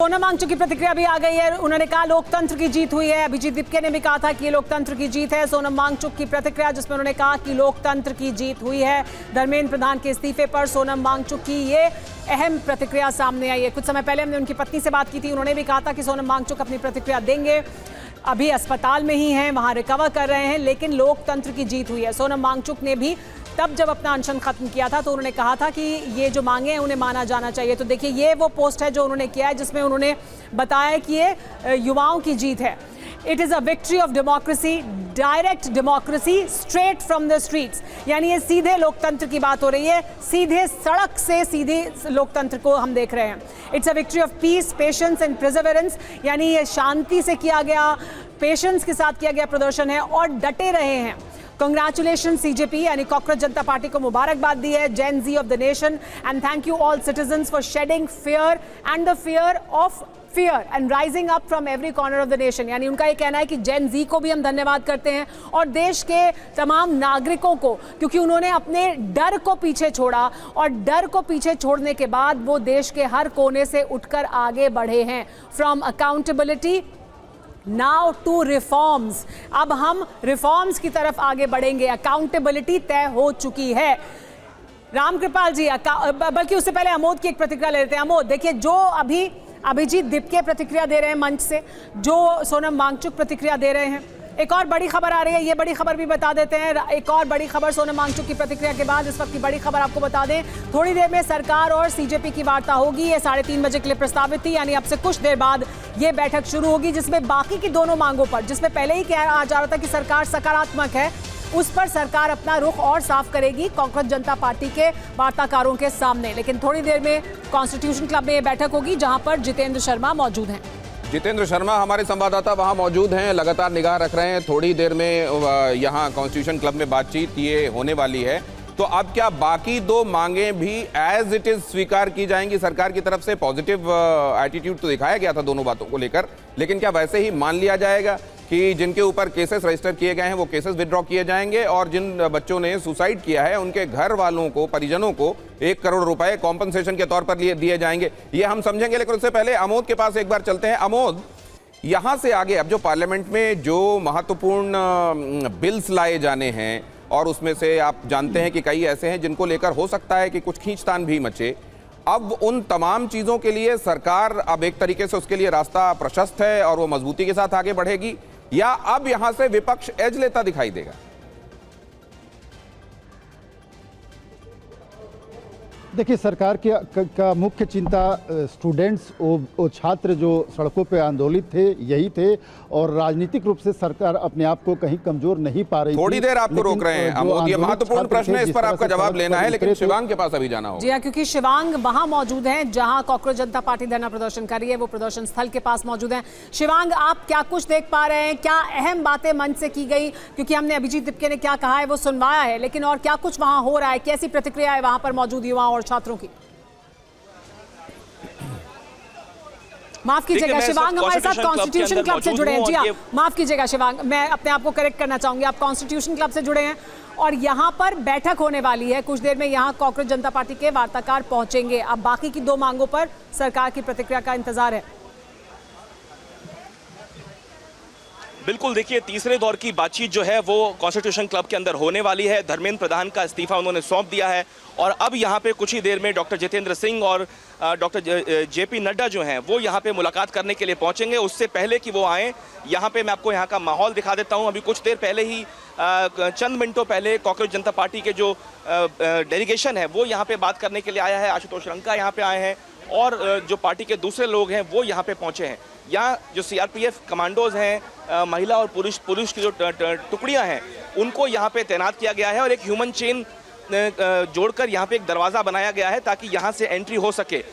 सोनम वांगचुक की प्रतिक्रिया भी आ गई है। उन्होंने कहा लोकतंत्र की जीत हुई है। अभिजीत दिपके ने भी कहा था कि ये लोकतंत्र की जीत है। सोनम वांगचुक की प्रतिक्रिया जिसमें उन्होंने कहा कि लोकतंत्र की जीत हुई है। धर्मेंद्र प्रधान के इस्तीफे पर सोनम वांगचुक की ये अहम प्रतिक्रिया सामने आई है। कुछ समय पहले हमने उनकी पत्नी से बात की थी, उन्होंने भी कहा था कि सोनम वांगचुक अपनी प्रतिक्रिया देंगे। अभी अस्पताल में ही हैं, वहां रिकवर कर रहे हैं, लेकिन लोकतंत्र की जीत हुई है। सोनम वांगचुक ने भी तब जब अपना अनशन खत्म किया था तो उन्होंने कहा था कि ये जो मांगे हैं उन्हें माना जाना चाहिए। तो देखिए ये वो पोस्ट है जो उन्होंने किया है जिसमें उन्होंने बताया कि ये युवाओं की जीत है। It is a victory of democracy, direct democracy straight from the streets. यानी ये सीधे लोकतंत्र की बात हो रही है, सीधे सड़क से सीधे लोकतंत्र को हम देख रहे हैं। It's a victory of peace, patience and perseverance. यानी ये शांति से किया गया, पेशेंस के साथ किया गया प्रदर्शन है और डटे रहे हैं। कंग्रेचुलेशन सीजेपी यानी कॉकरोच जनता पार्टी को मुबारकबाद दी है, gen Z of the nation, and thank you all citizens for shedding fear and the fear of fear and rising up from every corner of the nation. यानी उनका ये कहना है कि जेन जी को भी हम धन्यवाद करते हैं और देश के तमाम नागरिकों को, क्योंकि उन्होंने अपने डर को पीछे छोड़ा और डर को पीछे छोड़ने के बाद वो देश के हर कोने से उठकर आगे बढ़े हैं। From accountability now to reforms. अब हम रिफॉर्म्स की तरफ आगे बढ़ेंगे। अकाउंटेबिलिटी तय हो चुकी है। रामकृपाल जी, बल्कि उससे पहले अमोद की एक प्रतिक्रिया ले लेते हैं। अमोद, देखिए जो अभी अभिजीत दिपके प्रतिक्रिया दे रहे हैं मंच से, जो सोनम वांगचुक प्रतिक्रिया दे रहे हैं, एक और बड़ी खबर आ रही है। ये बड़ी खबर भी बता देते हैं। एक और बड़ी खबर सोनम वांगचुक की प्रतिक्रिया के बाद इस वक्त की बड़ी खबर आपको बता दें, थोड़ी देर में सरकार और सीजेपी की वार्ता होगी। ये 3:30 बजे के लिए प्रस्तावित थी, यानी अब से कुछ देर बाद ये बैठक शुरू होगी, जिसमें बाकी की दोनों मांगों पर, जिसमें पहले ही कहा जा रहा था कि सरकार सकारात्मक है, उस पर सरकार अपना रुख और साफ करेगी कॉकरोच जनता पार्टी के वार्ताकारों के सामने। लेकिन थोड़ी देर में कॉन्स्टिट्यूशन क्लब में ये बैठक होगी, जहां पर जितेंद्र शर्मा मौजूद हैं। जितेंद्र शर्मा हमारे संवाददाता वहां मौजूद हैं, लगातार निगाह रख रहे हैं। थोड़ी देर में यहां कॉन्स्टिट्यूशन क्लब में बातचीत ये होने वाली है। तो अब क्या बाकी दो मांगे भी एज इट इज स्वीकार की जाएंगी? सरकार की तरफ से पॉजिटिव एटीट्यूड तो दिखाया गया था दोनों बातों को लेकर, लेकिन क्या वैसे ही मान लिया जाएगा कि जिनके ऊपर केसेस रजिस्टर किए गए हैं वो केसेस विड्रॉ किए जाएंगे और जिन बच्चों ने सुसाइड किया है उनके घर वालों को, परिजनों को 1 करोड़ रुपए कॉम्पनसेशन के तौर पर दिए जाएंगे? ये हम समझेंगे, लेकिन उससे पहले अमोद के पास एक बार चलते हैं। अमोद, यहां से आगे अब जो पार्लियामेंट में जो महत्वपूर्ण बिल्स लाए जाने हैं और उसमें से आप जानते हैं कि कई ऐसे हैं जिनको लेकर हो सकता है कि कुछ खींचतान भी मचे, अब उन तमाम चीजों के लिए सरकार अब एक तरीके से उसके लिए रास्ता प्रशस्त है और वो मजबूती के साथ आगे बढ़ेगी, या अब यहां से विपक्ष एज लेता दिखाई देगा? देखिए, सरकार का मुख्य चिंता स्टूडेंट्स, वो छात्र जो सड़कों पे आंदोलित थे, यही थे, और राजनीतिक रूप से सरकार अपने आप को कहीं कमजोर नहीं पा रही। थोड़ी देर आपको रोक रहे हैं अमोद, ये महत्वपूर्ण प्रश्न है, इस पर आपका जवाब लेना है, लेकिन शिवांग के पास अभी जाना होगा। जी हाँ, क्योंकि शिवांग वहां मौजूद हैं जहां कॉकरोच जनता पार्टी धरना प्रदर्शन कर रही है, वो प्रदर्शन स्थल के पास मौजूद हैं। शिवांग, आप क्या कुछ देख पा रहे हैं? क्या अहम बातें मंच से की गई? क्योंकि हमने अभिजीत दिपके ने क्या कहा है वो सुनवाया है, लेकिन और क्या कुछ वहां हो रहा है? कैसी प्रतिक्रिया है वहां पर मौजूद युवाओं और छात्रों की? माफ कीजिएगा शिवांग, हमारे साथ कॉन्स्टिट्यूशन क्लब से जुड़े हैं। जी हाँ, माफ कीजिएगा शिवांग, मैं अपने आप को करेक्ट करना चाहूंगी। आप कॉन्स्टिट्यूशन क्लब से जुड़े हैं और यहाँ पर बैठक होने वाली है कुछ देर में। यहाँ कॉकरोच जनता पार्टी के वार्ताकार पहुंचेंगे। अब बाकी की दो मांगों पर सरकार की प्रतिक्रिया का इंतजार है। बिल्कुल, देखिए तीसरे दौर की बातचीत जो है वो कॉन्स्टिट्यूशन क्लब के अंदर होने वाली है। धर्मेंद्र प्रधान का इस्तीफा उन्होंने सौंप दिया है और अब यहाँ पे कुछ ही देर में डॉक्टर जितेंद्र सिंह और डॉक्टर जेपी नड्डा जो हैं वो यहाँ पे मुलाकात करने के लिए पहुँचेंगे। उससे पहले कि वो आएँ, यहाँ पे मैं आपको यहाँ का माहौल दिखा देता हूँ। अभी कुछ देर पहले ही, चंद मिनटों पहले, कॉकरोच जनता पार्टी के जो डेलीगेशन है वो यहाँ पे बात करने के लिए आया है। आशुतोष रंका यहाँ पे आए हैं और जो पार्टी के दूसरे लोग हैं वो यहाँ पे पहुँचे हैं। यहाँ जो सीआरपीएफ कमांडोज हैं, महिला और पुरुष की जो टुकड़ियाँ हैं, उनको यहाँ पे तैनात किया गया है और एक ह्यूमन चेन जोड़कर यहाँ पे एक दरवाज़ा बनाया गया है ताकि यहाँ से एंट्री हो सके।